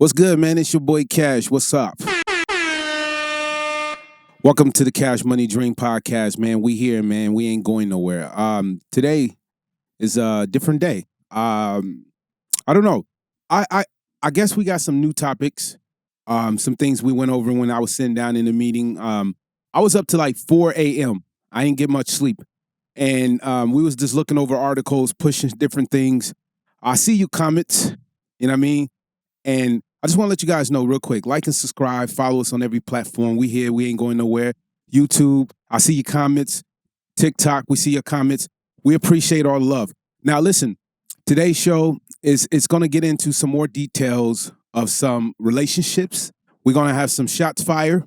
What's good, man? It's your boy Cash. What's up? Welcome to the Cash Money Dream Podcast, man. We here, man. We ain't going nowhere. Today is a different day. I don't know. I guess we got some new topics. Some things we went over when I was sitting down in the meeting. I was up to like 4 a.m. I didn't get much sleep. And we was just looking over articles, pushing different things. I see your comments, you know what I mean? And I just want to let you guys know real quick, like and subscribe, follow us on every platform. We here, we ain't going nowhere. YouTube, I see your comments. TikTok, we see your comments. We appreciate all the love. Now listen, today's show it's going to get into some more details of some relationships. We're going to have some shots fired.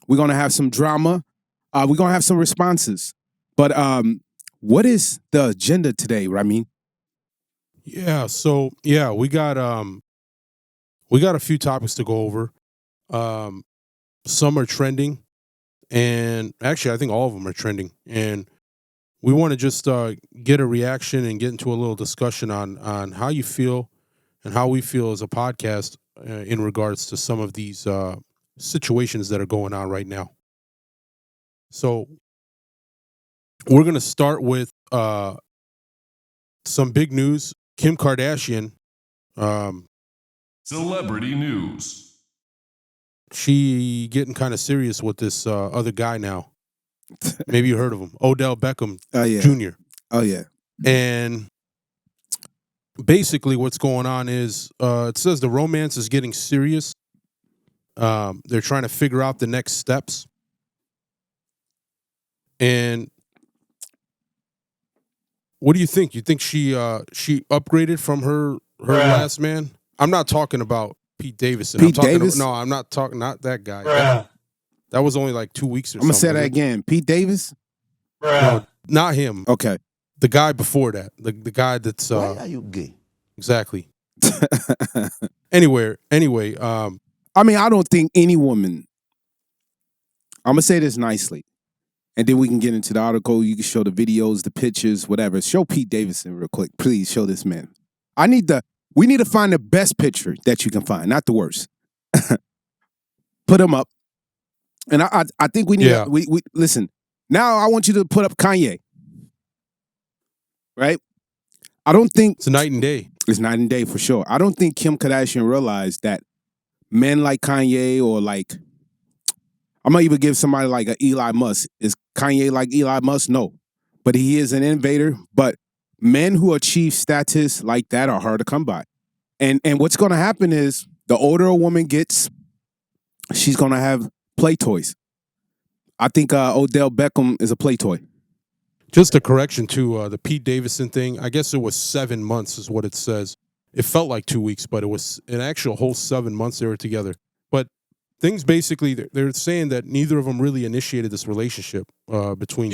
We're going to have some drama. We're going to have some responses. But what is the agenda today, Ramin? Yeah, so we got a few topics to go over. Some are trending, and actually I think all of them are trending. And we want to just get a reaction and get into a little discussion on how you feel and how we feel as a podcast in regards to some of these situations that are going on right now. So we're going to start with some big news. Kim Kardashian. Celebrity news. She getting kind of serious with this other guy now. Maybe you heard of him. Odell Beckham Jr. Oh, yeah. And basically what's going on is it says the romance is getting serious. They're trying to figure out the next steps. And what do you think? You think she upgraded from her last man? I'm not talking about Pete Davidson. I'm not talking that guy. That was only like 2 weeks or something. I'm going to say that again. Pete Davis? No, not him. Okay. The guy before that. The guy that's... Why are you gay? Exactly. Anyway. I mean, I don't think any woman... I'm going to say this nicely. And then we can get into the article. You can show the videos, the pictures, whatever. Show Pete Davidson real quick. Please show this man. We need to find the best picture that you can find, not the worst. Put him up. And I think we need we listen. Now I want you to put up Kanye. Right? I don't think it's night and day. It's night and day for sure. I don't think Kim Kardashian realized that men like Kanye or like I'm going to even give somebody like an Elon Musk. Is Kanye like Elon Musk? No. But he is an innovator. But men who achieve status like that are hard to come by. And what's going to happen is the older a woman gets, she's going to have play toys. I think Odell Beckham is a play toy. Just a correction to the Pete Davidson thing. I guess it was 7 months is what it says. It felt like 2 weeks, but it was an actual whole 7 months they were together. But things basically, they're saying that neither of them really initiated this relationship between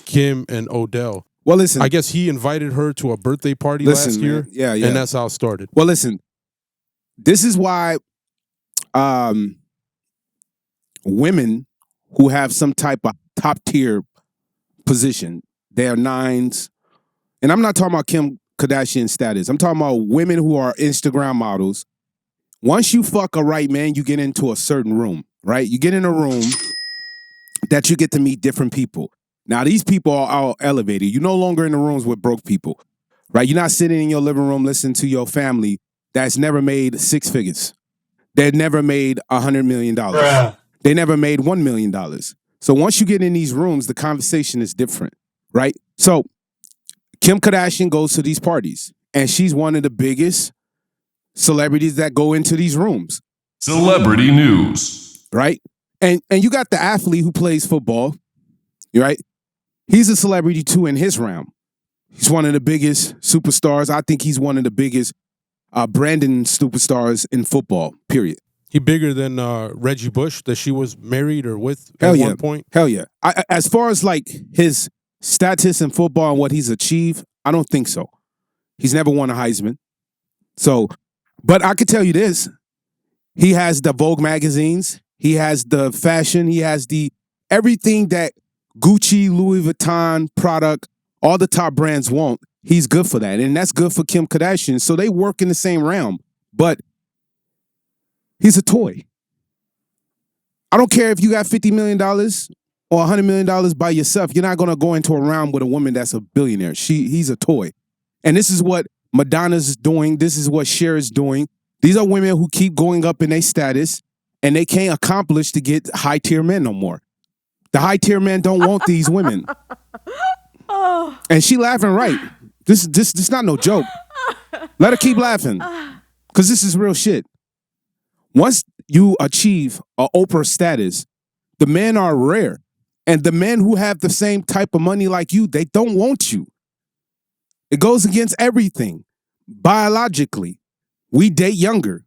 Kim and Odell. Well, listen. I guess he invited her to a birthday party last year. Man. Yeah. And that's how it started. Well, listen. This is why women who have some type of top-tier position, they're nines. And I'm not talking about Kim Kardashian status. I'm talking about women who are Instagram models. Once you fuck a right man, you get into a certain room, right? You get in a room that you get to meet different people. Now, these people are all elevated. You're no longer in the rooms with broke people, right? You're not sitting in your living room listening to your family that's never made six figures. They never made $100 million. They never made $1 million. So once you get in these rooms, the conversation is different, right? So Kim Kardashian goes to these parties, and she's one of the biggest celebrities that go into these rooms. Celebrity news. Right? And you got the athlete who plays football, right? He's a celebrity too in his realm. He's one of the biggest superstars. I think he's one of the biggest branding superstars in football, period. He bigger than Reggie Bush that she was married or with at one point? Hell yeah. As far as like his status in football and what he's achieved, I don't think so. He's never won a Heisman. So, but I could tell you this. He has the Vogue magazines. He has the fashion. He has the everything that Gucci, Louis Vuitton product, all the top brands want. He's good for that. And that's good for Kim Kardashian. So they work in the same realm. But He's a toy. I don't care if you got $50 million or $100 million by yourself. You're not going to go into a round with a woman that's a billionaire. He's a toy. And this is what Madonna's doing. This is what Cher is doing. These are women who keep going up in their status, and they can't accomplish to get high-tier men no more. The high-tier men don't want these women. And she laughing right. This not no joke. Let her keep laughing, because this is real shit. Once you achieve an Oprah status, the men are rare. And the men who have the same type of money like you, they don't want you. It goes against everything. Biologically, we date younger.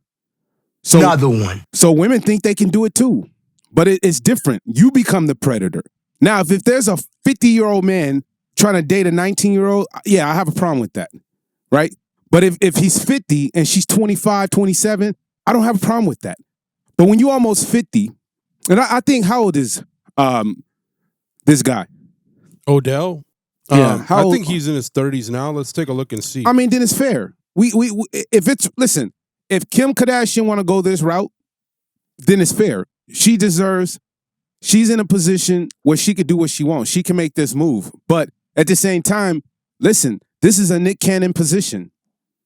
So, Another one. So women think they can do it too. But it's different. You become the predator. Now, if there's a 50-year-old man trying to date a 19-year-old, yeah, I have a problem with that, right? But if he's 50 and she's 25, 27, I don't have a problem with that. But when you almost 50, and I think, how old is this guy? Odell? Yeah, I think he's in his 30s now. Let's take a look and see. I mean, then it's fair. If Kim Kardashian want to go this route, then it's fair. She's in a position where she could do what she wants. She can make this move. But at the same time, listen, this is a Nick Cannon position.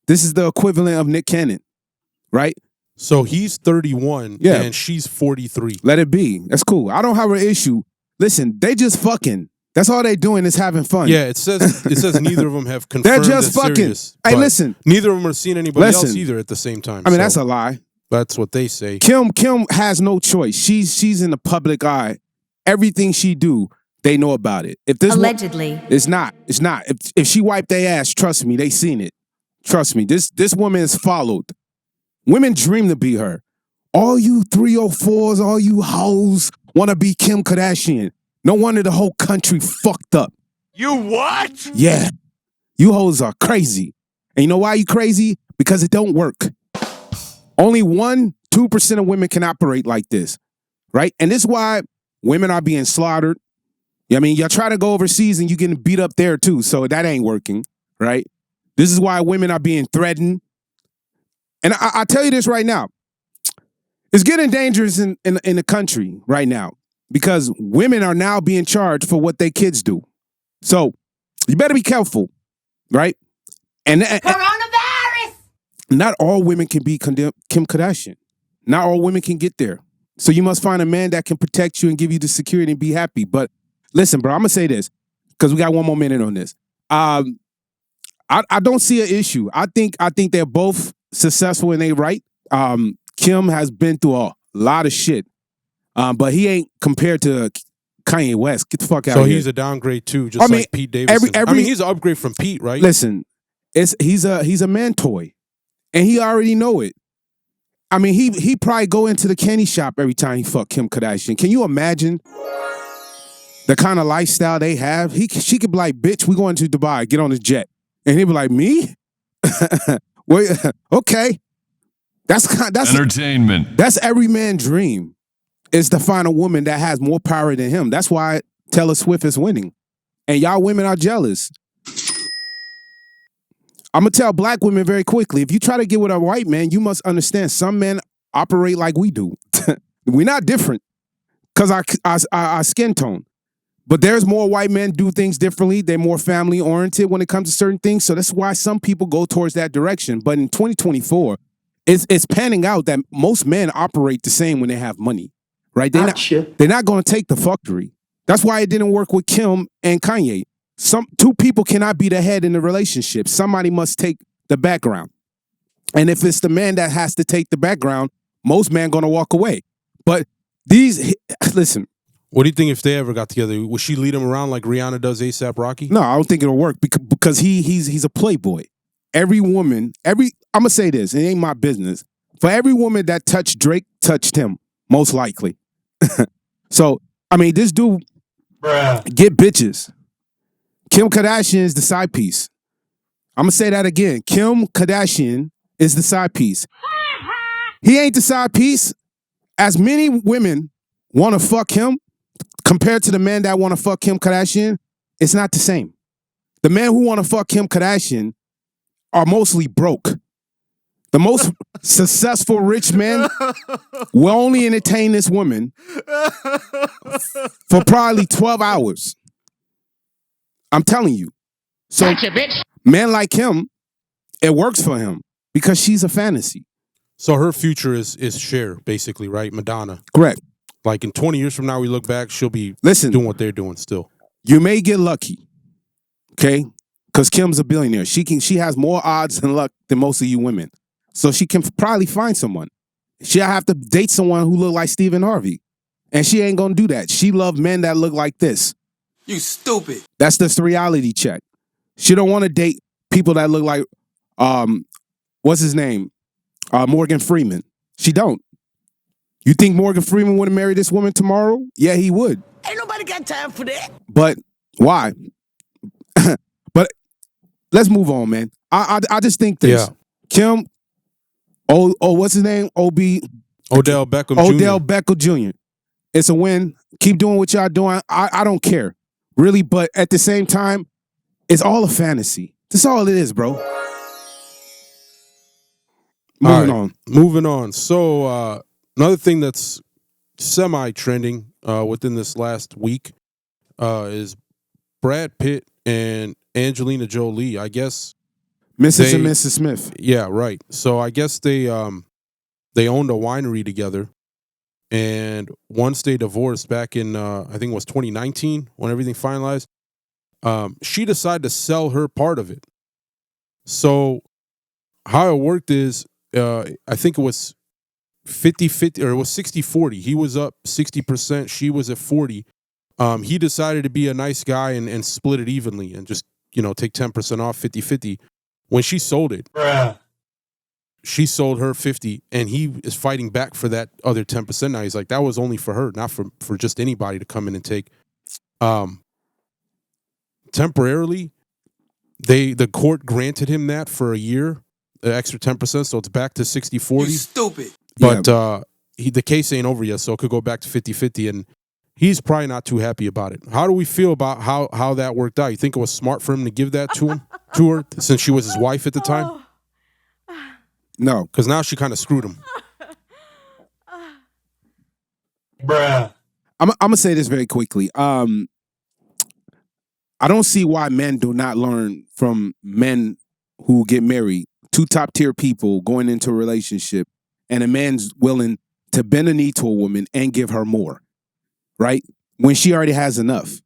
This is the equivalent of Nick Cannon, right? So he's 31 and she's 43. Let it be. That's cool. I don't have an issue. Listen, they just fucking. That's all they doing is having fun. Yeah, it says neither of them have confirmed they're just fucking. Serious, hey, listen. Neither of them are seeing anybody else either at the same time. I mean, that's a lie. That's what they say. Kim has no choice. She's in the public eye. Everything she do, they know about it. If this allegedly, it's not. If she wiped their ass, trust me, they seen it. Trust me, this woman is followed. Women dream to be her. All you 304s, all you hoes want to be Kim Kardashian. No wonder the whole country fucked up. You what? Yeah. You hoes are crazy. And you know why you crazy? Because it don't work. Only 1-2% of women can operate like this, right? And this is why women are being slaughtered. I mean, y'all try to go overseas and you getting beat up there too, so that ain't working, right? This is why women are being threatened. And I tell you this right now. It's getting dangerous in the country right now because women are now being charged for what their kids do. So you better be careful, right? And coronavirus. Not all women can be Kim Kardashian. Not all women can get there. So you must find a man that can protect you and give you the security and be happy. But listen, bro, I'm going to say this because we got one more minute on this. I don't see an issue. I think they're both successful and they right. Kim has been through a lot of shit, but he ain't compared to Kanye West. Get the fuck out of here. So he's a downgrade too, just like Pete Davidson. He's an upgrade from Pete, right? Listen, he's a man toy, and he already know it. I mean, he probably go into the candy shop every time he fuck Kim Kardashian. Can you imagine the kind of lifestyle they have? She could be like, bitch, we going to Dubai. Get on the jet. And he'd be like, me? Wait, okay. That's entertainment. That's every man's dream, is to find a woman that has more power than him. That's why Taylor Swift is winning. And y'all women are jealous. I'm going to tell black women very quickly, if you try to get with a white man, you must understand some men operate like we do. We're not different because our skin tone. But there's more white men do things differently. They're more family-oriented when it comes to certain things. So that's why some people go towards that direction. But in 2024, it's panning out that most men operate the same when they have money, right? They're not going to take the fuckery. That's why it didn't work with Kim and Kanye. Two people cannot be the head in the relationship. Somebody must take the background. And if it's the man that has to take the background, most men going to walk away. But listen. What do you think if they ever got together? Would she lead him around like Rihanna does A$AP Rocky? No, I don't think it'll work because he's a playboy. Every woman, I'm going to say this, it ain't my business. For every woman that touched Drake, touched him, most likely. So, I mean, this dude get bitches. Kim Kardashian is the side piece. I'm going to say that again. Kim Kardashian is the side piece. He ain't the side piece. As many women want to fuck him, compared to the men that want to fuck Kim Kardashian, it's not the same. The men who want to fuck Kim Kardashian are mostly broke. The most successful rich men will only entertain this woman for probably 12 hours. I'm telling you. So, Gotcha, bitch. men like him, it works for him because she's a fantasy. So her future is Cher, basically, right? Madonna. Correct. Like in 20 years from now, we look back, she'll be Listen, doing what they're doing still. you may get lucky, okay? Because Kim's a billionaire. She has more odds and luck than most of you women. So she can probably find someone. She'll have to date someone who look like Stephen Harvey. And she ain't gonna do that. She love men that look like this. You stupid. That's the reality check. She don't want to date people that look like, what's his name? Morgan Freeman. She don't. You think Morgan Freeman would have married this woman tomorrow? Yeah, he would. Ain't nobody got time for that. But why? But let's move on, man. I just think this. Yeah. Kim, what's his name? Odell Beckham Jr. Odell Beckham Jr. It's a win. Keep doing what y'all doing. I don't care. Really, but at the same time, it's all a fantasy. That's all it is, bro. Moving on. So another thing that's semi-trending within this last week is Brad Pitt and Angelina Jolie. I guess Mrs. and Mrs. Smith. Yeah, right. So I guess they owned a winery together. And once they divorced back in, I think it was 2019, when everything finalized, she decided to sell her part of it. So how it worked is, I think it was 50-50, or it was 60-40. He was up 60%. She was at 40. He decided to be a nice guy and split it evenly and just, take 10% off, 50-50. When she sold it, she sold her 50, and he is fighting back for that other 10%. Now he's like, that was only for her, not for just anybody to come in and take. Temporarily, the court granted him that for a year, the extra 10%, so it's back to 60-40. You stupid. But the case ain't over yet, so it could go back to 50-50, and he's probably not too happy about it. How do we feel about how that worked out? You think it was smart for him to give that to her, since she was his wife at the time? No. Because now she kind of screwed him. Bruh. I'm going to say this very quickly. I don't see why men do not learn from men who get married. Two top-tier people going into a relationship, and a man's willing to bend a knee to a woman and give her more, right? When she already has enough.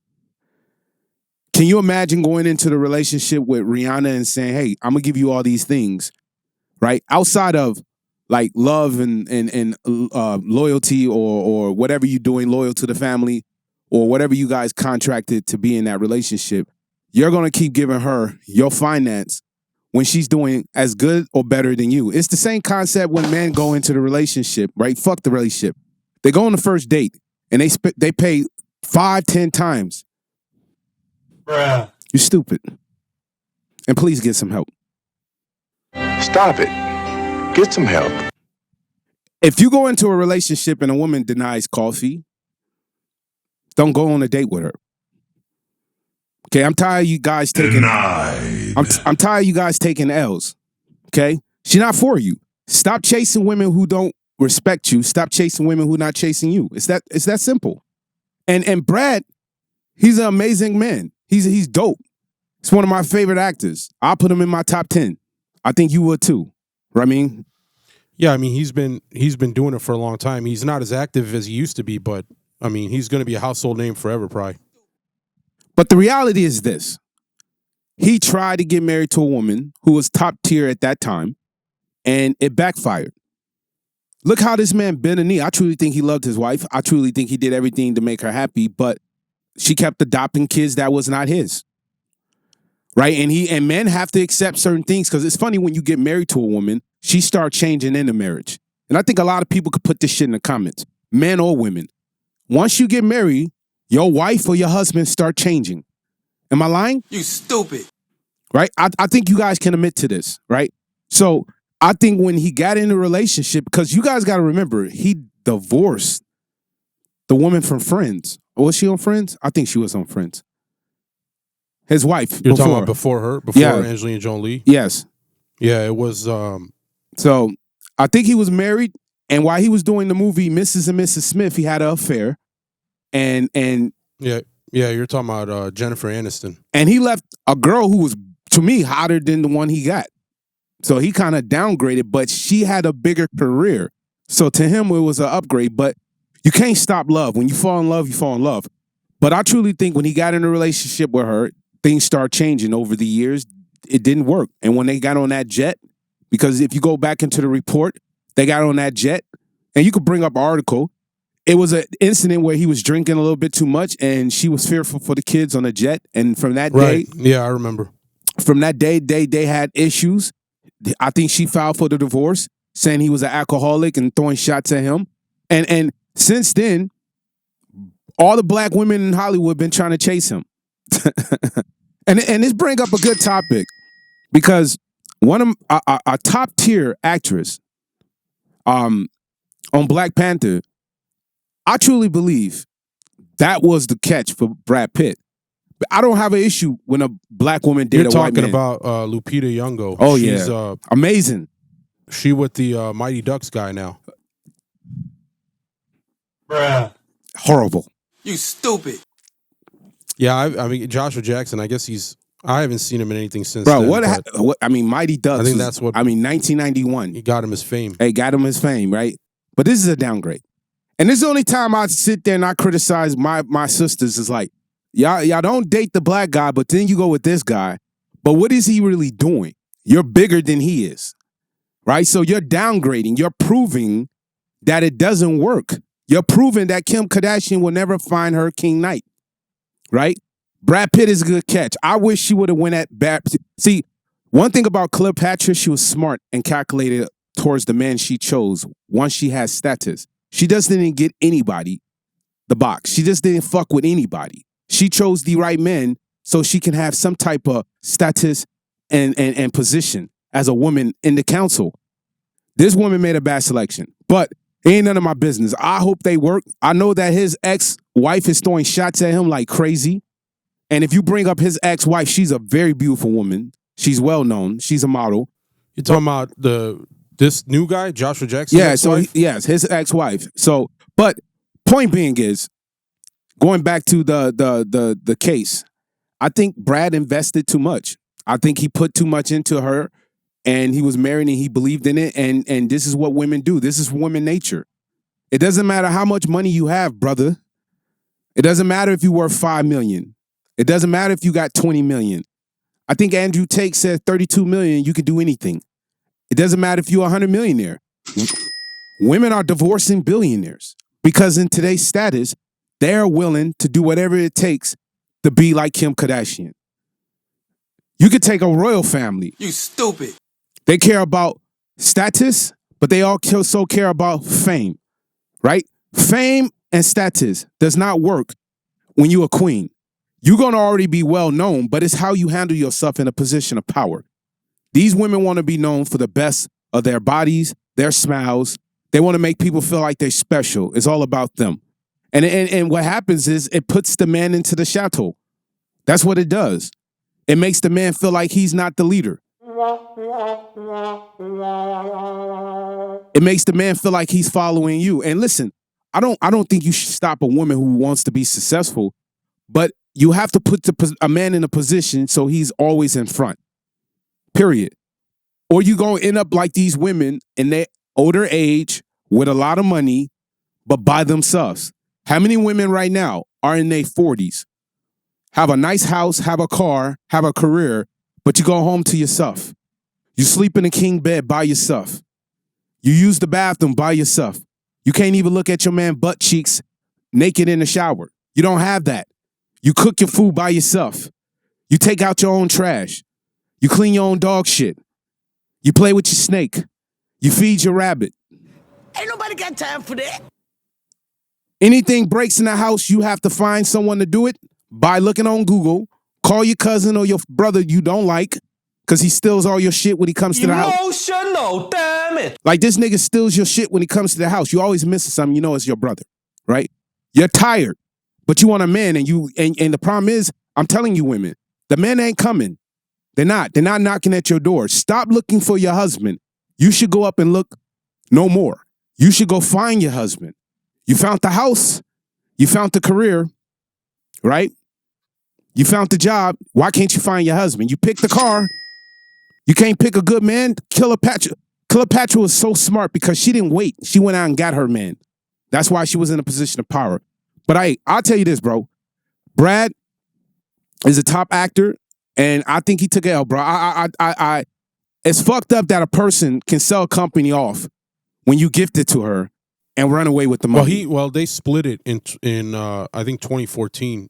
Can you imagine going into the relationship with Rihanna and saying, hey, I'm going to give you all these things, right? Outside of like love and loyalty or whatever you're doing, loyal to the family or whatever you guys contracted to be in that relationship, you're going to keep giving her your finance when she's doing as good or better than you. It's the same concept when men go into the relationship, right? Fuck the relationship. They go on the first date and they pay 5-10 times. Bruh. You're stupid. And please get some help. Stop it. Get some help. If you go into a relationship and a woman denies coffee, don't go on a date with her. Okay, I'm tired of you guys taking. I'm tired of you guys taking L's. Okay, she's not for you. Stop chasing women who don't respect you. Stop chasing women who not chasing you. It's that simple. And Brad, he's an amazing man. He's dope. He's one of my favorite actors. I'll put him in my top 10. I think you would too. I mean, yeah, I mean he's been doing it for a long time. He's not as active as he used to be, but I mean he's going to be a household name forever, probably. But the reality is this. He tried to get married to a woman who was top tier at that time, and it backfired. Look how this man bent a knee. I truly think he loved his wife. I truly think he did everything to make her happy, but she kept adopting kids that was not his. Right? And men have to accept certain things, because it's funny when you get married to a woman, she starts changing in the marriage. And I think a lot of people could put this shit in the comments, men or women. Once you get married, your wife or your husband start changing. Am I lying? You stupid. Right? I think you guys can admit to this, right? So I think when he got in a relationship, because you guys got to remember, he divorced the woman from Friends. Was she on Friends? I think she was on Friends. His wife. You're talking about before her? Before Angelina Jolie? Yes. Yeah, it was So I think he was married, and while he was doing the movie Mrs. and Mrs. Smith, he had an affair, and Yeah, you're talking about Jennifer Aniston. and he left a girl who was, to me, hotter than the one he got. So he kind of downgraded, but she had a bigger career. So to him, it was an upgrade. But you can't stop love. When you fall in love, you fall in love. But I truly think when he got in a relationship with her, things start changing over the years. It didn't work. And when they got on that jet, because if you go back into the report, they got on that jet, and you could bring up an article. It was an incident where he was drinking a little bit too much, and she was fearful for the kids on the jet. And from that day, Yeah, I remember. From that day, they had issues. I think she filed for the divorce, saying he was an alcoholic and throwing shots at him. And since then, all the black women in Hollywood been trying to chase him. and this bring up a good topic, because one of a top tier actress on Black Panther, I truly believe that was the catch for Brad Pitt. I don't have an issue when a black woman date You're a white man. talking about Lupita Nyong'o. Oh, She's, yeah. Amazing. She with the Mighty Ducks guy now. Bruh. Horrible. You stupid. Yeah, I mean, Joshua Jackson, I guess I haven't seen him in anything since Bro, then. what I mean, Mighty Ducks. I think that's what- 1991. He got him his fame. Hey, got him his fame, right? But this is a downgrade. And this is the only time I sit there and I criticize my sisters. Is like, y'all don't date the black guy, but then you go with this guy. But what is he really doing? You're bigger than he is, right? So you're downgrading. You're proving that it doesn't work. You're proving that Kim Kardashian will never find her King Knight, right? Brad Pitt is a good catch. I wish she would have went at Brad. See, one thing about Cleopatra, she was smart and calculated towards the man she chose once she has status. She just didn't get anybody the box. She just didn't fuck with anybody. She chose the right men so she can have some type of status and position as a woman in the council. This woman made a bad selection, but it ain't none of my business. I hope they work. I know that his ex-wife is throwing shots at him like crazy. And if you bring up his ex-wife, she's a very beautiful woman. She's well known. She's a model. You're talking about this new guy, Joshua Jackson? Yeah, so yes, his ex-wife. So, but point being is, going back to the case, I think Brad invested too much. I think he put too much into her, and he was married and he believed in it. And this is what women do. This is women nature. It doesn't matter how much money you have, brother. It doesn't matter if you're worth $5 million. It doesn't matter if you got 20 million. I think Andrew Tate said 32 million, you could do anything. It doesn't matter if you're a 100 millionaire. Women are divorcing billionaires because in today's status, they're willing to do whatever it takes to be like Kim Kardashian. You could take a royal family. You stupid. They care about status, but they also care about fame, right? Fame and status does not work when you're a queen. You're going to already be well known, but it's how you handle yourself in a position of power. These women want to be known for the best of their bodies, their smiles. They want to make people feel like they're special. It's all about them. And what happens is it puts the man into the chateau. That's what it does. It makes the man feel like he's not the leader. It makes the man feel like he's following you. And listen, I don't think you should stop a woman who wants to be successful, but you have to put a man in a position so he's always in front. Period. Or you're going to end up like these women in their older age with a lot of money, but by themselves. How many women right now are in their 40s, have a nice house, have a car, have a career, but you go home to yourself? You sleep in a king bed by yourself. You use the bathroom by yourself. You can't even look at your man butt cheeks naked in the shower. You don't have that. You cook your food by yourself. You take out your own trash. You clean your own dog shit. You play with your snake. You feed your rabbit. Ain't nobody got time for that. Anything breaks in the house, you have to find someone to do it by looking on Google. Call your cousin or your brother you don't like because he steals all your shit when he comes to the house. Emotional, damn it. Like this nigga steals your shit when he comes to the house. You always missing something. You know it's your brother, right? You're tired, but you want a man, and the problem is, I'm telling you, women, the men ain't coming. They're not knocking at your door. Stop looking for your husband. You should go up and look no more. You should go find your husband. You found the house. You found the career, right? You found the job. Why can't you find your husband? You picked the car. You can't pick a good man. Cleopatra was so smart because she didn't wait. She went out and got her man. That's why she was in a position of power. But I'll tell you this, bro. Brad is a top actor, and I think he took L, bro. It's fucked up that a person can sell a company off when you gift it to her and run away with the money. Well, they split it in I think 2014.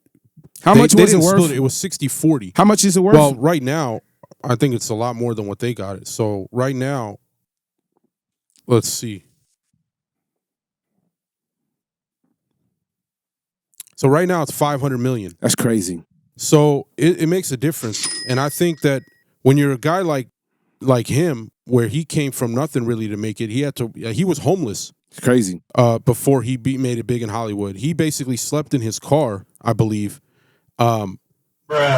How much was it worth? Split it. It was 60-40. How much is it worth? Well, right now, I think it's a lot more than what they got it. So right now, let's see. So right now it's $500 million. That's crazy. So it makes a difference, and I think that when you're a guy like him, where he came from nothing really to make it, he was homeless. It's crazy. Before he made it big in Hollywood, he basically slept in his car, I believe,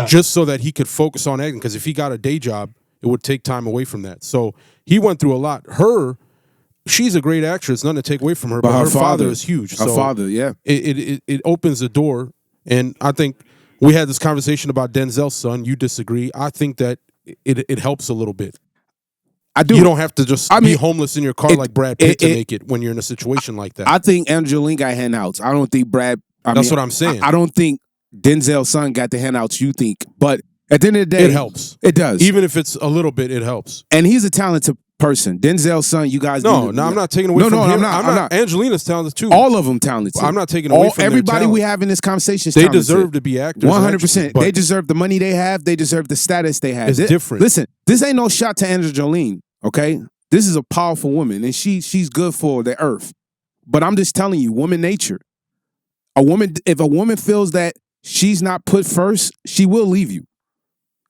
just so that he could focus on acting. Because if he got a day job, it would take time away from that. So he went through a lot. She's a great actress, nothing to take away from her, but her father is huge. Her father, yeah. It opens the door, and I think we had this conversation about Denzel's son. You disagree. I think that it helps a little bit. I do. You don't have to just be homeless in your car like Brad Pitt to make it when you're in a situation like that. I think Angelina got handouts. I don't think Brad. That's what I'm saying. I don't think Denzel's son got the handouts you think. But at the end of the day, it helps. It does. Even if it's a little bit, it helps. And he's a talented person. Denzel's son, you guys. No, I'm not taking away from him. I'm not. Angelina's talented too. All of them talented. I'm not taking away from everybody we have in this conversation. They deserve to be actors. 100%. They deserve the money they have. They deserve the status they have. It's different. Listen, this ain't no shot to Angelina. Okay, this is a powerful woman, and she's good for the earth. But I'm just telling you, woman nature. If a woman feels that she's not put first, she will leave you.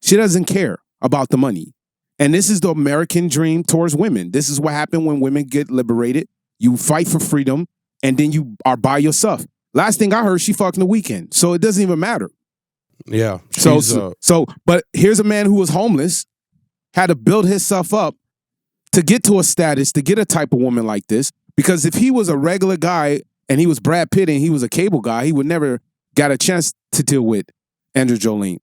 She doesn't care about the money. And this is the American dream towards women. This is what happened when women get liberated. You fight for freedom, and then you are by yourself. Last thing I heard, she fucking the weekend. So it doesn't even matter. Yeah. But here's a man who was homeless, had to build himself up to get to a status, to get a type of woman like this. Because if he was a regular guy and he was Brad Pitt and he was a cable guy, he would never got a chance to deal with Andrew Jolene.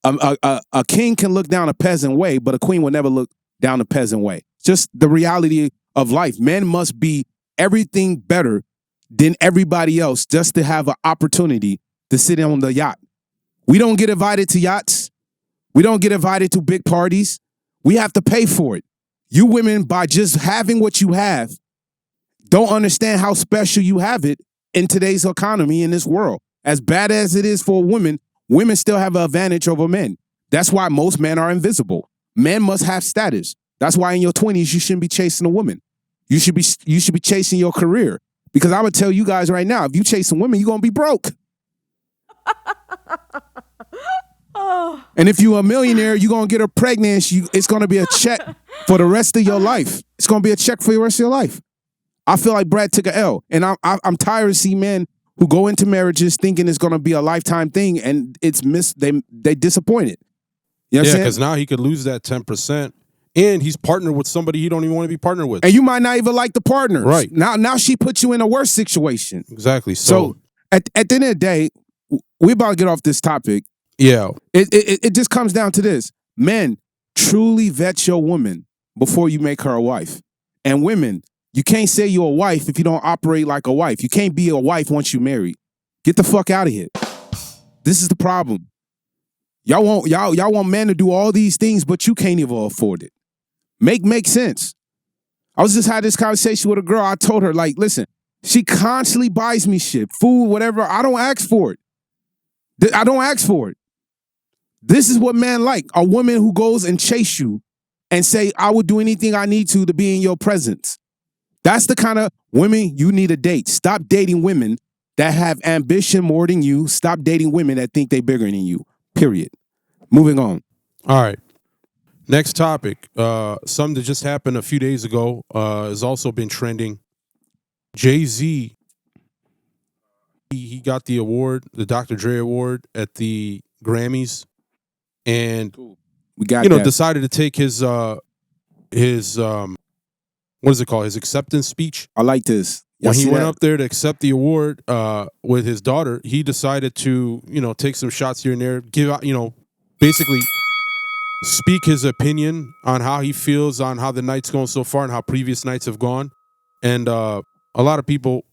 A king can look down a peasant way, but a queen will never look down a peasant way. Just the reality of life. Men must be everything better than everybody else just to have an opportunity to sit on the yacht. We don't get invited to yachts. We don't get invited to big parties. We have to pay for it. You women, by just having what you have, don't understand how special you have it in today's economy, in this world. As bad as it is for women, women still have an advantage over men. That's why most men are invisible. Men must have status. That's why in your 20s, you shouldn't be chasing a woman. You should be chasing your career. Because I would tell you guys right now, if you chasing women, you're going to be broke. And if you're a millionaire, you're going to get her pregnant. It's going to be a check for the rest of your life. It's going to be a check for the rest of your life. I feel like Brad took an L. And I'm tired of seeing men who go into marriages thinking it's going to be a lifetime thing, and it's they disappointed. You know what I'm saying? Because now he could lose that 10%, and he's partnered with somebody he don't even want to be partnered with. And you might not even like the partners. Right. Now she puts you in a worse situation. Exactly. So at the end of the day, we're about to get off this topic. Yeah. It just comes down to this. Men, truly vet your woman before you make her a wife. And women, you can't say you're a wife if you don't operate like a wife. You can't be a wife once you're married. Get the fuck out of here. This is the problem. Y'all want men to do all these things, but you can't even afford it. Make sense. I was just had this conversation with a girl. I told her, like, listen, she constantly buys me shit, food, whatever. I don't ask for it. I don't ask for it. This is what men like. A woman who goes and chase you and say, I would do anything I need to be in your presence. That's the kind of women you need to date. Stop dating women that have ambition more than you. Stop dating women that think they're bigger than you. Period. Moving on. All right. Next topic. Something that just happened a few days ago has also been trending. Jay-Z, he got the award, the Dr. Dre Award at the Grammys, and we got that. decided to take his what is it called? His acceptance speech. I like this. When he went up there to accept the award with his daughter, he decided to, take some shots here and there, give out, basically speak his opinion on how he feels on how the night's going so far and how previous nights have gone. And a lot of people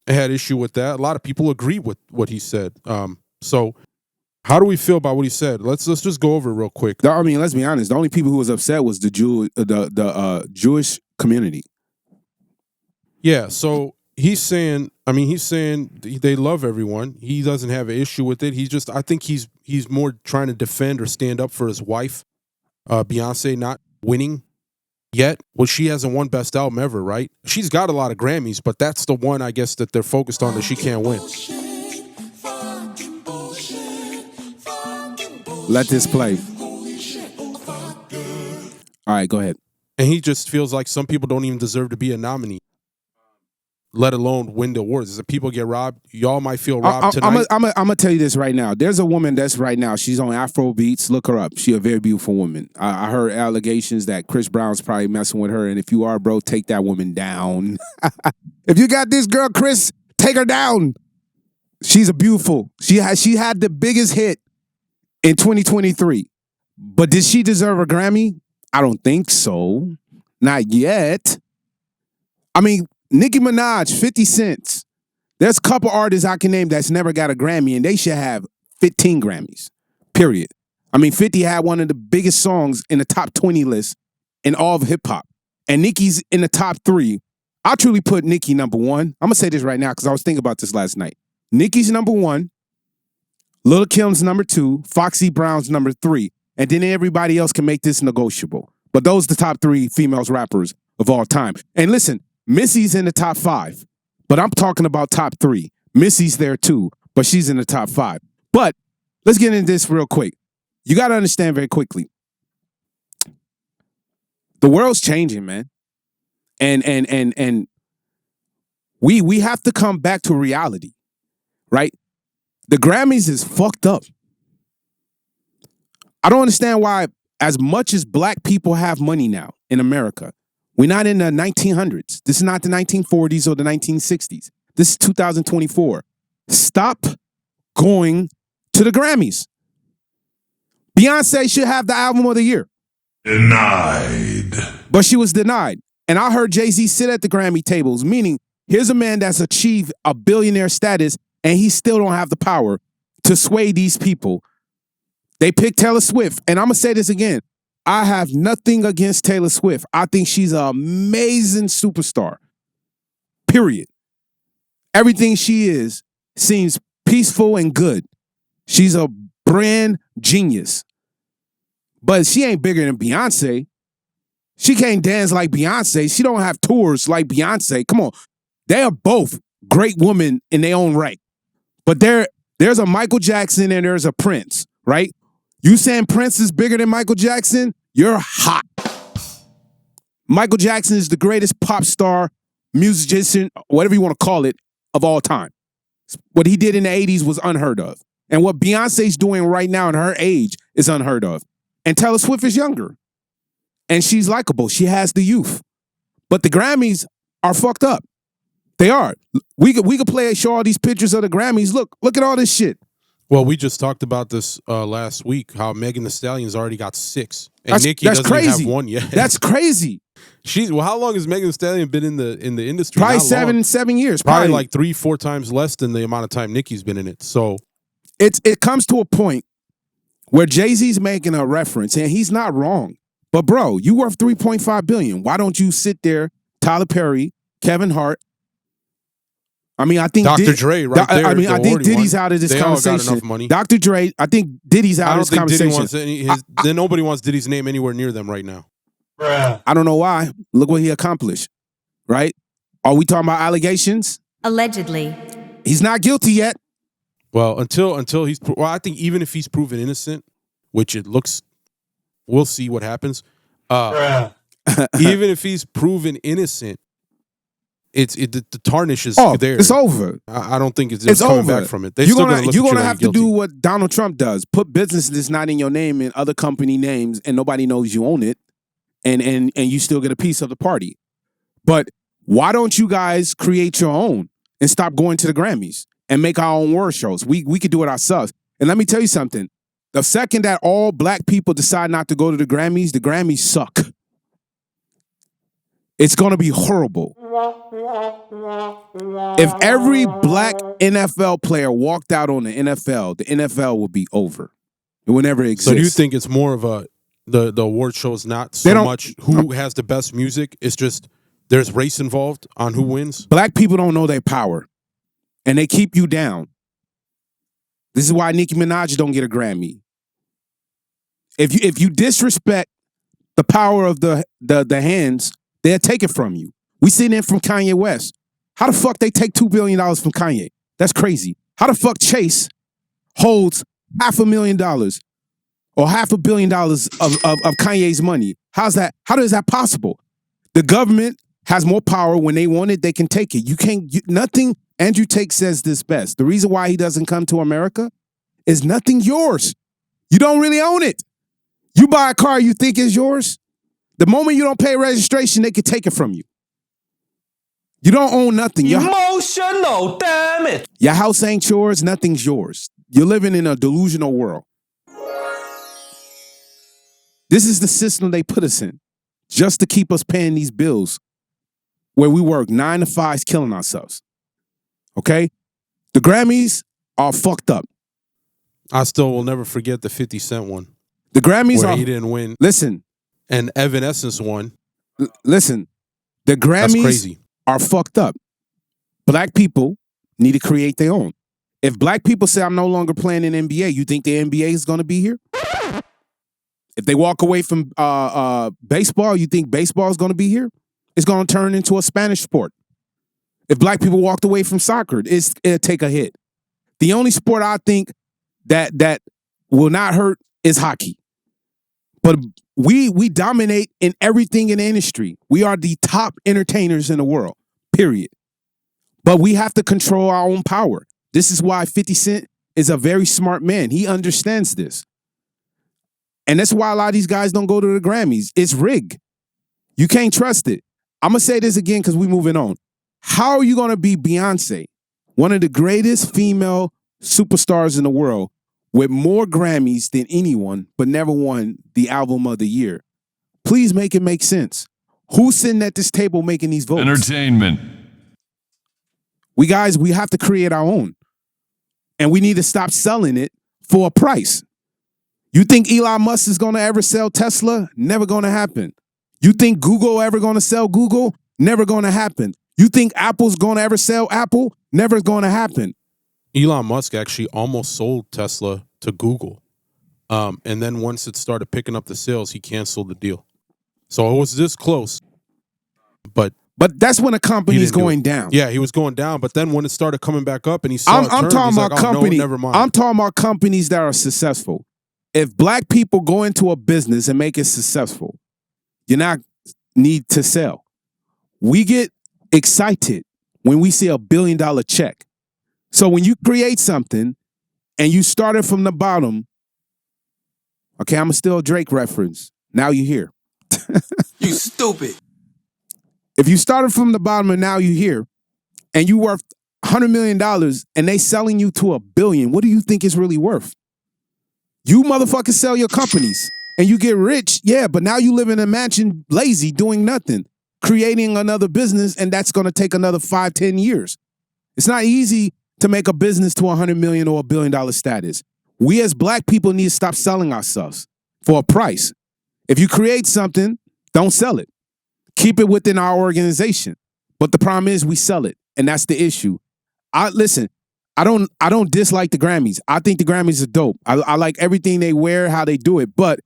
had issue with that. A lot of people agree with what he said. So how do we feel about what he said? Let's just go over it real quick. I mean, let's be honest. The only people who was upset was the Jewish community. Yeah, so he's saying they love everyone. He doesn't have an issue with it. I think he's more trying to defend or stand up for his wife, Beyonce, not winning yet. Well, she hasn't won Best Album ever, right? She's got a lot of Grammys, but that's the one, I guess, that they're focused on that she can't win. Let this play. All right, go ahead. And he just feels like some people don't even deserve to be a nominee, let alone win the awards. If people get robbed, y'all might feel robbed tonight. I'm gonna tell you this right now. There's a woman that's right now. She's on Afro Beats. Look her up. She's a very beautiful woman. I heard allegations that Chris Brown's probably messing with her. And if you are, bro, take that woman down. If you got this girl, Chris, take her down. She's a beautiful. She had the biggest hit in 2023. But did she deserve a Grammy? I don't think so. Not yet. I mean, Nicki Minaj, 50 Cent. There's a couple artists I can name that's never got a Grammy, and they should have 15 Grammys, period. I mean, 50 had one of the biggest songs in the top 20 list in all of hip-hop, and Nicki's in the top 3. I'll truly put Nicki number 1. I'm going to say this right now because I was thinking about this last night. Nicki's number 1, Lil' Kim's number 2, Foxy Brown's number 3, and then everybody else can make this negotiable. But those are the top 3 females rappers of all time. And listen, Missy's in the top 5, but I'm talking about top 3. Missy's there too, but she's in the top 5. But let's get into this real quick. You got to understand very quickly. The world's changing, man. And we have to come back to reality, right? The Grammys is fucked up. I don't understand why, as much as black people have money now in America, we're not in the 1900s. This is not the 1940s or the 1960s. This is 2024. Stop going to the Grammys. Beyonce should have the album of the year. Denied. But she was denied. And I heard Jay-Z sit at the Grammy tables, meaning here's a man that's achieved a billionaire status and he still don't have the power to sway these people. They picked Taylor Swift. And I'm going to say this again. I have nothing against Taylor Swift. I think she's an amazing superstar. Period. Everything she is seems peaceful and good. She's a brand genius. But she ain't bigger than Beyonce. She can't dance like Beyonce. She don't have tours like Beyonce. Come on. They are both great women in their own right. But there's a Michael Jackson and there's a Prince, right? You saying Prince is bigger than Michael Jackson? You're hot. Michael Jackson is the greatest pop star, musician, whatever you want to call it, of all time. What he did in the 80s was unheard of. And what Beyonce's doing right now in her age is unheard of. And Taylor Swift is younger. And she's likable. She has the youth. But the Grammys are fucked up. They are. We could show all these pictures of the Grammys. Look at all this shit. Well, we just talked about this last week, how Megan Thee Stallion's already got 6. And Nicki doesn't even have 1 yet. That's crazy. How long has Megan Thee Stallion been in the industry? Probably 7 years. Probably like 3-4 times less than the amount of time Nicki's been in it. So it comes to a point where Jay-Z's making a reference, and he's not wrong. But bro, you worth $3.5 billion. Why don't you sit there, Tyler Perry, Kevin Hart? I mean, I think Dr. Dre right there. I think Diddy's out of this conversation. All got enough money. Dr. Dre, I think Diddy's out of this conversation. Then nobody wants Diddy's name anywhere near them right now. I don't know why. Look what he accomplished, right? Are we talking about allegations? Allegedly. He's not guilty yet. Well, until he's... Well, I think even if he's proven innocent, which it looks... We'll see what happens. Even if he's proven innocent, the tarnish is there. It's over. I don't think it's coming over. back from it. You're gonna have to do what Donald Trump does: put business that's not in your name in other company names, and nobody knows you own it, and you still get a piece of the party. But why don't you guys create your own and stop going to the Grammys and make our own award shows? We could do it ourselves. And let me tell you something. The second that all black people decide not to go to the Grammys suck. It's going to be horrible. If every black NFL player walked out on the NFL would be over. It would never exist. So do you think it's more of the award show is not so much who has the best music? It's just there's race involved on who wins? Black people don't know their power, and they keep you down. This is why Nicki Minaj don't get a Grammy. If you disrespect the power of the hands, they'll take it from you. We seen it from Kanye West. How the fuck they take $2 billion from Kanye? That's crazy. How the fuck Chase holds $500,000 or $500 million of Kanye's money? How is that possible? The government has more power. When they want it, they can take it. You can't, nothing. Andrew Tate says this best. The reason why he doesn't come to America is nothing yours. You don't really own it. You buy a car you think is yours. The moment you don't pay registration, they can take it from you. You don't own nothing. Emotional, damn it. Your house ain't yours. Nothing's yours. You're living in a delusional world. This is the system they put us in just to keep us paying these bills where we work 9 to 5s killing ourselves. Okay? The Grammys are fucked up. I still will never forget the 50 Cent one. The Grammys where he didn't win. Listen. And Evanescence won. Listen. The Grammys are fucked up. Black people need to create their own. If black people say, I'm no longer playing in NBA, you think the NBA is going to be here? If they walk away from baseball, you think baseball is going to be here? It's going to turn into a Spanish sport. If black people walked away from soccer, it'll take a hit. The only sport I think that will not hurt is hockey. But we dominate in everything in the industry. We are the top entertainers in the world, period. But we have to control our own power. This is why 50 Cent is a very smart man. He understands this. And that's why a lot of these guys don't go to the Grammys. It's rigged. You can't trust it. I'm going to say this again because we're moving on. How are you going to be Beyonce, one of the greatest female superstars in the world, with more Grammys than anyone, but never won the album of the year? Please make it make sense. Who's sitting at this table making these votes? Entertainment. We have to create our own. And we need to stop selling it for a price. You think Elon Musk is going to ever sell Tesla? Never going to happen. You think Google ever going to sell Google? Never going to happen. You think Apple's going to ever sell Apple? Never going to happen. Elon Musk actually almost sold Tesla to Google. And then once it started picking up the sales, he canceled the deal. So it was this close. But that's when a company's going down. Yeah, he was going down. But then when it started coming back up and he saw I'm talking about companies. Never mind. I'm talking about companies that are successful. If black people go into a business and make it successful, you not need to sell. We get excited when we see $1 billion check. So when you create something and you started from the bottom, okay, I'm still a Drake reference. Now you're here. You stupid. If you started from the bottom and now you're here and you worth $100 million and they selling you to $1 billion, what do you think it's really worth? You motherfuckers sell your companies and you get rich, yeah, but now you live in a mansion lazy, doing nothing, creating another business, and that's going to take another 5-10 years. It's not easy to make a business to $100 million or $1 billion status. We as black people need to stop selling ourselves for a price. If you create something, don't sell it. Keep it within our organization. But the problem is we sell it, and that's the issue. Listen, I don't dislike the Grammys. I think the Grammys are dope. I like everything they wear, how they do it. But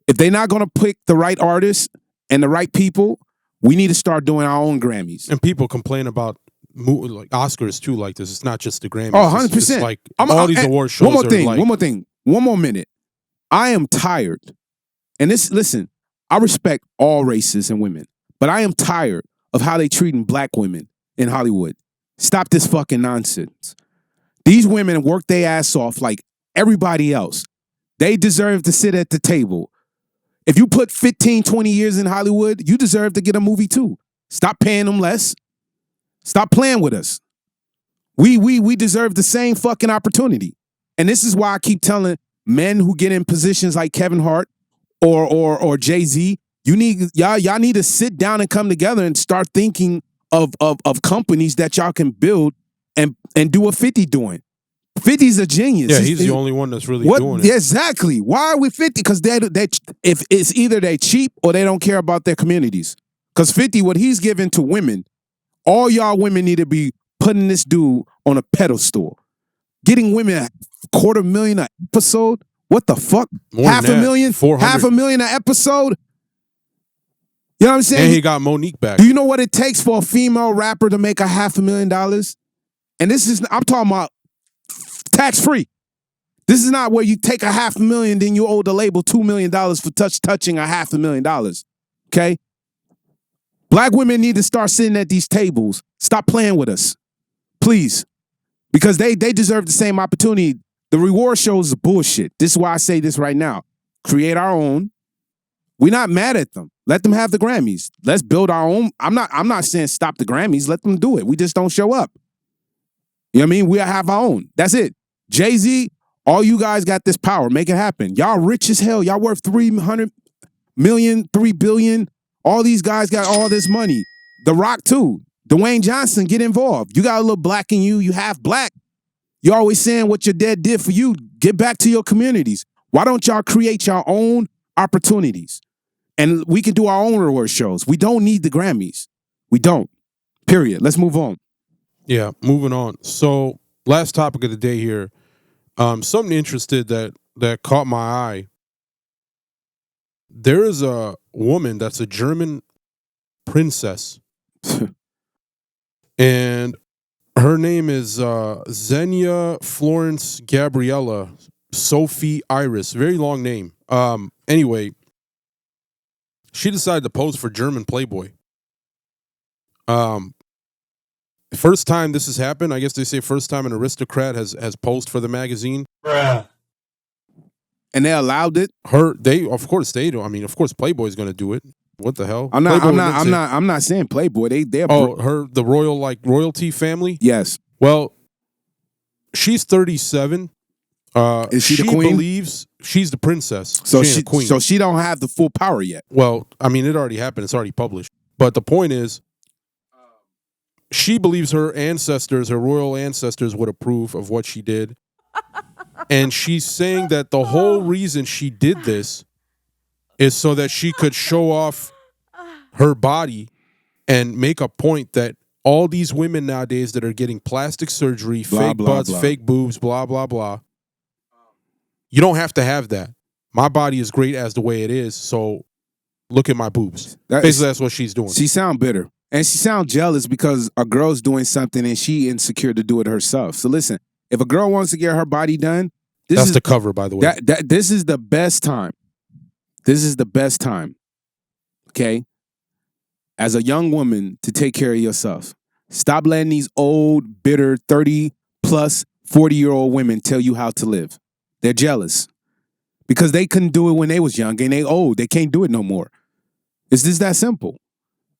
if they're not going to pick the right artists and the right people, we need to start doing our own Grammys. And people complain about like Oscars too, like this. It's not just the Grammys. Oh, 100%. It's like all these award shows. One more thing. One more minute. I am tired. And listen, I respect all races and women, but I am tired of how they treating black women in Hollywood. Stop this fucking nonsense. These women work their ass off like everybody else. They deserve to sit at the table. If you put 15, 20 years in Hollywood, you deserve to get a movie too. Stop paying them less. Stop playing with us. We deserve the same fucking opportunity. And this is why I keep telling men who get in positions like Kevin Hart or Jay-Z, y'all need to sit down and come together and start thinking of companies that y'all can build and do what 50 doing. 50's a genius. Yeah, he's the only one that's really doing it. Exactly. Why are we 50? Because they if it's either they cheap or they don't care about their communities. Because 50, what he's giving to women, all y'all women need to be putting this dude on a pedestal. Getting women $250,000 an episode? What the fuck? More half than a that, million? 400. $500,000 an episode? You know what I'm saying? And he got Monique back. Do you know what it takes for a female rapper to make $500,000? And this is, I'm talking about tax-free. This is not where you take $500,000, then you owe the label $2 million for touching $500,000. Okay? Black women need to start sitting at these tables. Stop playing with us. Please. Because they deserve the same opportunity. The reward shows is bullshit. This is why I say this right now. Create our own. We're not mad at them. Let them have the Grammys. Let's build our own. I'm not saying stop the Grammys. Let them do it. We just don't show up. You know what I mean? We'll have our own. That's it. Jay-Z, all you guys got this power. Make it happen. Y'all rich as hell. Y'all worth $300 million, $3 billion. All these guys got all this money. The Rock, too. Dwayne Johnson, get involved. You got a little black in you. You half black. You're always saying what your dad did for you. Get back to your communities. Why don't y'all create your own opportunities? And we can do our own reward shows. We don't need the Grammys. We don't. Period. Let's move on. Yeah, moving on. So, last topic of the day here. Something interested that caught my eye. There is a woman that's a German princess. And her name is Xenia Florence Gabriella Sophie Iris. Very long name. Anyway, she decided to pose for German Playboy. First time this has happened. I guess they say first time an aristocrat has posed for the magazine. Bruh. And they allowed it. Of course Playboy's going to do it. What the hell? I'm not saying Playboy. They're the royalty family? Yes. Well, she's 37. Is she the queen? Believes she's the princess. So she ain't a queen. So she don't have the full power yet. Well, I mean, it already happened. It's already published. But the point is, she believes her royal ancestors would approve of what she did. And she's saying that the whole reason she did this is so that she could show off her body and make a point that all these women nowadays that are getting plastic surgery, fake butts, fake boobs, blah, blah, blah. You don't have to have that. My body is great as the way it is, so look at my boobs. Basically, that's what she's doing. She sound bitter. And she sound jealous because a girl's doing something and she insecure to do it herself. So listen, if a girl wants to get her body done, that's the cover, by the way. This is the best time. This is the best time, okay, as a young woman to take care of yourself. Stop letting these old, bitter, 30-plus, 40-year-old women tell you how to live. They're jealous because they couldn't do it when they was young and they old. They can't do it no more. It's just that simple.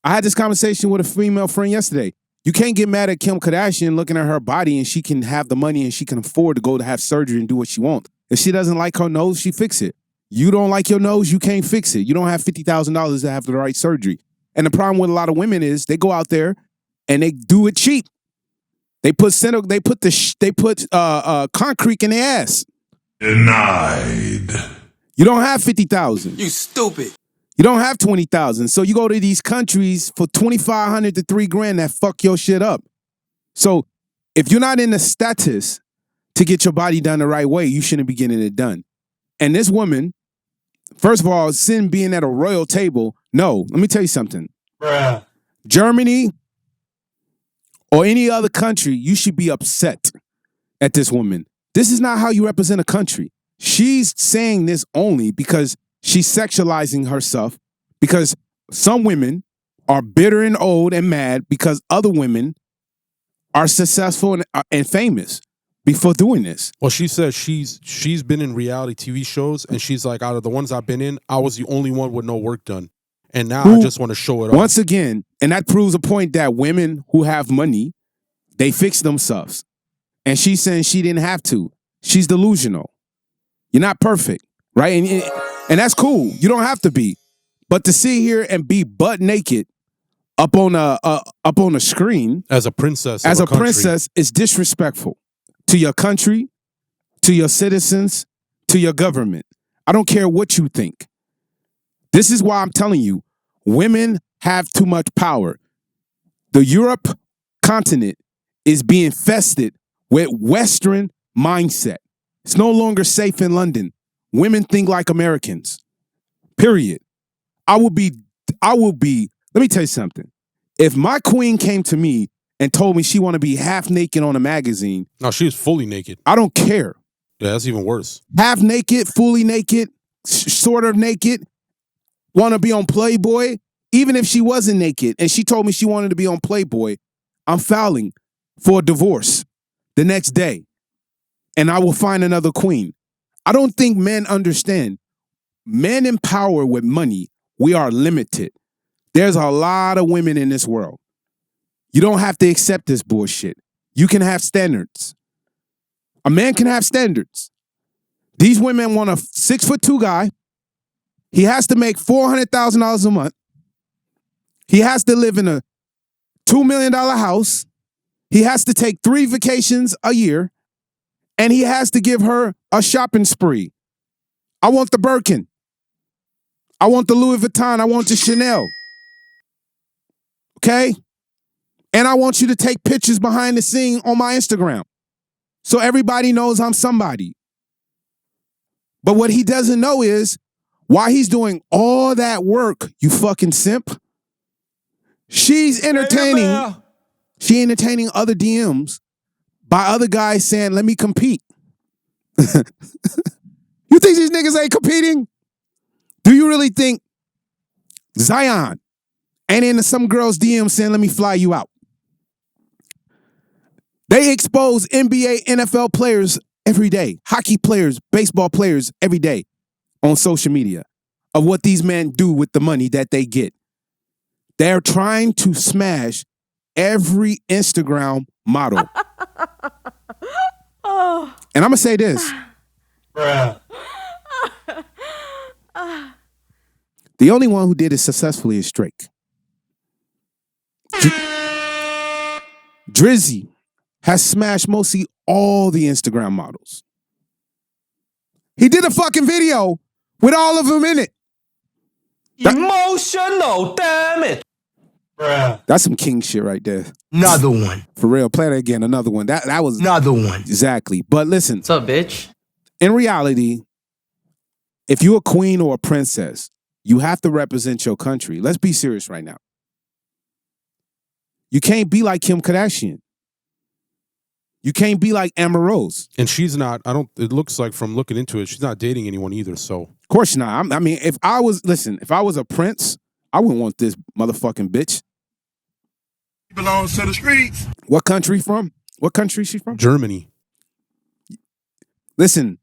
I had this conversation with a female friend yesterday. You can't get mad at Kim Kardashian looking at her body and she can have the money and she can afford to go to have surgery and do what she wants. If she doesn't like her nose, she fix it. You don't like your nose, you can't fix it. You don't have $50,000 to have the right surgery. And the problem with a lot of women is they go out there and they do it cheap. They put concrete in their ass. Denied. You don't have 50,000. You stupid. You don't have 20,000. So you go to these countries for 2,500 to $3,000 that fuck your shit up. So if you're not in the status to get your body done the right way, you shouldn't be getting it done. And this woman, first of all, sin being at a royal table. No, let me tell you something. Bruh. Germany or any other country, you should be upset at this woman. This is not how you represent a country. She's saying this only because she's sexualizing herself, because some women are bitter and old and mad because other women are successful and famous before doing this. Well, she says she's been in reality TV shows, and she's like, out of the ones I've been in, I was the only one with no work done. And now I just want to show it off. Once again, and that proves a point that women who have money, they fix themselves. And she's saying she didn't have to. She's delusional. You're not perfect, right? And that's cool. You don't have to be. But to sit here and be butt naked up on a screen as a princess, is disrespectful to your country, to your citizens, to your government. I don't care what you think. This is why I'm telling you, women have too much power. The Europe continent is being infested with Western mindset. It's no longer safe in London. Women think like Americans. Period. I will be, let me tell you something. If my queen came to me and told me she want to be half naked on a magazine. No, she was fully naked. I don't care. Yeah, that's even worse. Half naked, fully naked, sort of naked, want to be on Playboy. Even if she wasn't naked and she told me she wanted to be on Playboy, I'm filing for a divorce the next day. And I will find another queen. I don't think men understand. Men in power with money, we are limited. There's a lot of women in this world. You don't have to accept this bullshit. You can have standards. A man can have standards. These women want a 6'2" guy. He has to make $400,000 a month. He has to live in a $2 million house. He has to take 3 vacations a year. And he has to give her a shopping spree. I want the Birkin. I want the Louis Vuitton. I want the Chanel. Okay? And I want you to take pictures behind the scene on my Instagram. So everybody knows I'm somebody. But what he doesn't know is, while he's doing all that work, you fucking simp, she's entertaining. She entertaining other DMs by other guys saying, let me compete. You think these niggas ain't competing? Do you really think Zion ain't into some girl's DM saying, let me fly you out? They expose NBA, NFL players every day, hockey players, baseball players every day on social media of what these men do with the money that they get. They're trying to smash every Instagram model. And I'm going to say this. Bruh. The only one who did it successfully is Drake. Drizzy has smashed mostly all the Instagram models. He did a fucking video with all of them in it. Emotional, damn it. Bruh. That's some king shit right there. Another one. For real, play that again. Another one. That was another one. Exactly. But listen. What's up, bitch? In reality, if you're a queen or a princess, you have to represent your country. Let's be serious right now. You can't be like Kim Kardashian. You can't be like Amber Rose. And she's not, it looks like from looking into it, she's not dating anyone either, so. Of course not. I mean, if I was a prince, I wouldn't want this motherfucking bitch. He belongs to the streets. What country from? What country is she from? Germany. Listen.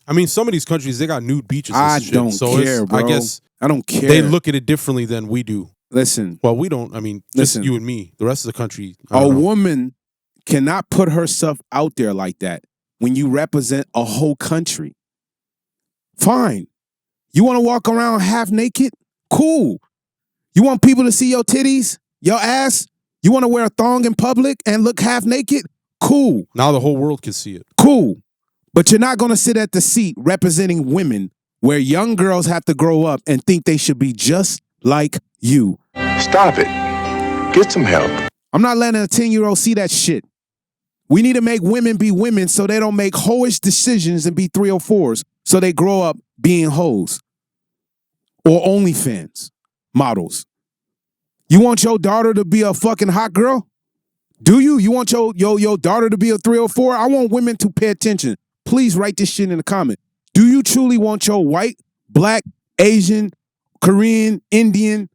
I mean, some of these countries, they got nude beaches and I shit. don't so care, bro. I guess I don't care. they look at it differently than we do. Listen. Well, we don't. I mean, just you and me. The rest of the country. A woman cannot put herself out there like that when you represent a whole country. Fine. You want to walk around half naked? Cool. You want people to see your titties, your ass? You want to wear a thong in public and look half naked? Cool. Now the whole world can see it. Cool. But you're not going to sit at the seat representing women where young girls have to grow up and think they should be just like you. Stop it. Get some help. I'm not letting a 10-year-old see that shit. We need to make women be women so they don't make hoish decisions and be 304s so they grow up being hoes or OnlyFans models. You want your daughter to be a fucking hot girl? Do you? You want your daughter to be a 304? I want women to pay attention. Please write this shit in the comment. Do you truly want your white, black, Asian, Korean, Indian,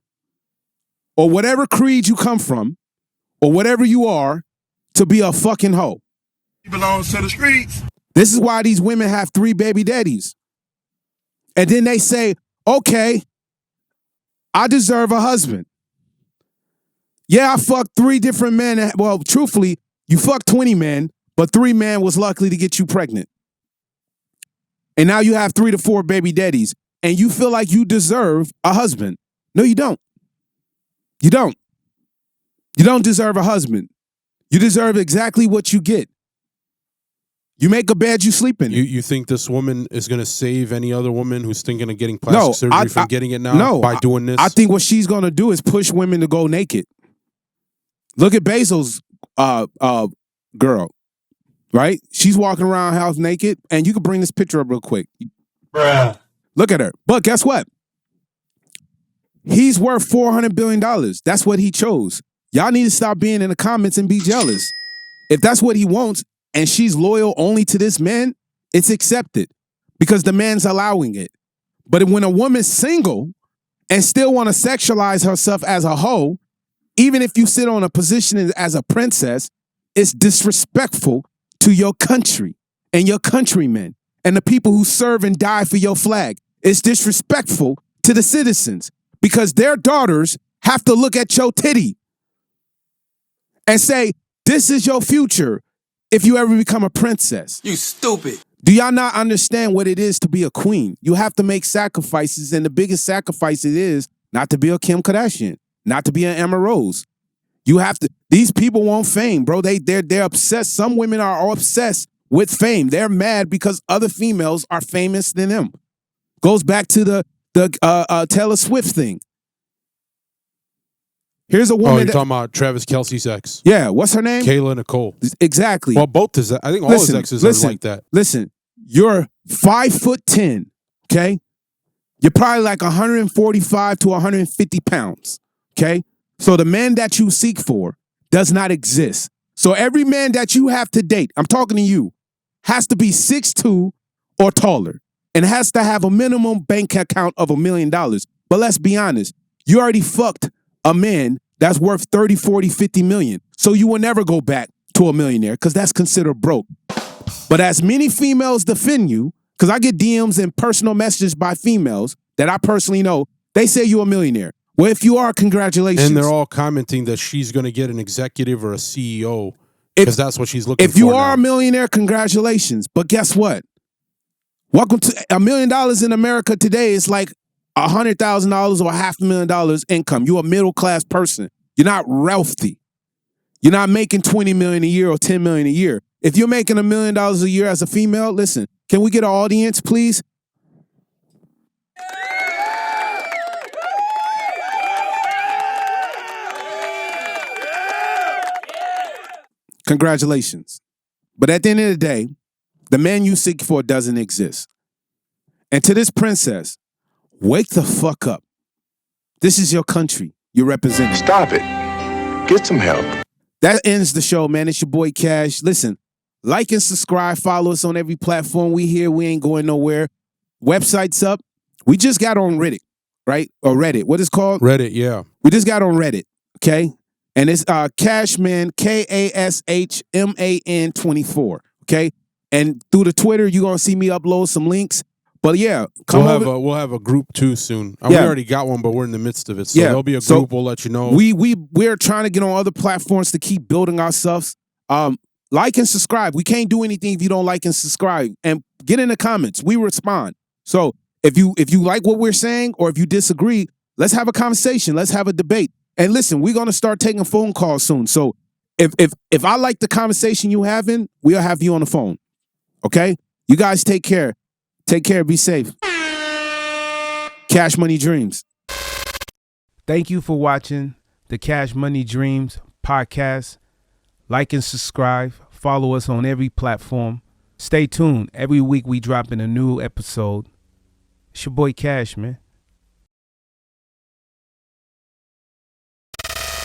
or whatever creed you come from, or whatever you are, to be a fucking hoe? He belongs to the streets. This is why these women have 3 baby daddies. And then they say, okay, I deserve a husband. Yeah, I fucked 3 different men. Well, truthfully, you fucked 20 men, but 3 men was lucky to get you pregnant. And now you have 3 to 4 baby daddies, and you feel like you deserve a husband. No, you don't. You don't. You don't deserve a husband. You deserve exactly what you get. You make a bed, you sleep in it. You think this woman is going to save any other woman who's thinking of getting plastic surgery from getting it now by doing this? I think what she's going to do is push women to go naked. Look at Bezos' girl, right? She's walking around house naked, and you can bring this picture up real quick. Bruh. Look at her. But guess what? He's worth $400 billion. That's what he chose. Y'all need to stop being in the comments and be jealous. If that's what he wants, and she's loyal only to this man, it's accepted because the man's allowing it. But when a woman's single and still want to sexualize herself as a hoe, even if you sit on a position as a princess, it's disrespectful to your country and your countrymen and the people who serve and die for your flag. It's disrespectful to the citizens because their daughters have to look at your titty and say, this is your future. If you ever become a princess. You stupid. Do y'all not understand what it is to be a queen? You have to make sacrifices, and the biggest sacrifice it is not to be a Kim Kardashian, not to be an Emma Rose. You have to. These people want fame, bro. They're obsessed. Some women are obsessed with fame. They're mad because other females are famous than them. Goes back to the Taylor Swift thing. Here's a woman. Oh, you're talking about Travis Kelce's ex. Yeah, what's her name? Kayla Nicole. Exactly. Well, both his. I think all his exes are like that. Listen, you're 5'10", okay? You're probably like 145 to 150 pounds, okay? So the man that you seek for does not exist. So every man that you have to date, I'm talking to you, has to be 6'2" or taller and has to have a minimum bank account of $1 million. But let's be honest, you already fucked a man that's worth 30, 40, 50 million. So you will never go back to a millionaire because that's considered broke. But as many females defend you, because I get DMs and personal messages by females that I personally know, they say you're a millionaire. Well, if you are, congratulations. And they're all commenting that she's going to get an executive or a CEO because that's what she's looking for. If you are a millionaire, congratulations. But guess what? Welcome to $1 million in America today is like $100,000 or $500,000 income. You're a middle-class person. You're not wealthy. You're not making $20 million a year or $10 million a year. If you're making $1 million a year as a female, listen, can we get an audience, please? Congratulations. But at the end of the day, the man you seek for doesn't exist. And to this princess, wake the fuck up. This is your country you're representing. Stop it. Get some help. That ends the show, man. It's your boy Cash. Listen, like and subscribe. Follow us on every platform. We here. We ain't going nowhere. Website's up. We just got on Reddit, right? Or Reddit. What is it called? Reddit, yeah. We just got on Reddit, okay? And it's Cashman, KASHMAN 24, okay? And through the Twitter, you're going to see me upload some links. But yeah, we'll have a group too soon. We already got one, but we're in the midst of it. So there'll be a group. We'll let you know. We're trying to get on other platforms to keep building ourselves. Like and subscribe. We can't do anything if you don't like and subscribe. And get in the comments. We respond. So if you like what we're saying or if you disagree, let's have a conversation. Let's have a debate. And listen, we're gonna start taking phone calls soon. So if I like the conversation you having, we'll have you on the phone. Okay? You guys take care. Take care. Be safe. Cash Money Dreams. Thank you for watching the Cash Money Dreams podcast. Like and subscribe. Follow us on every platform. Stay tuned. Every week we drop in a new episode. It's your boy Cash, man.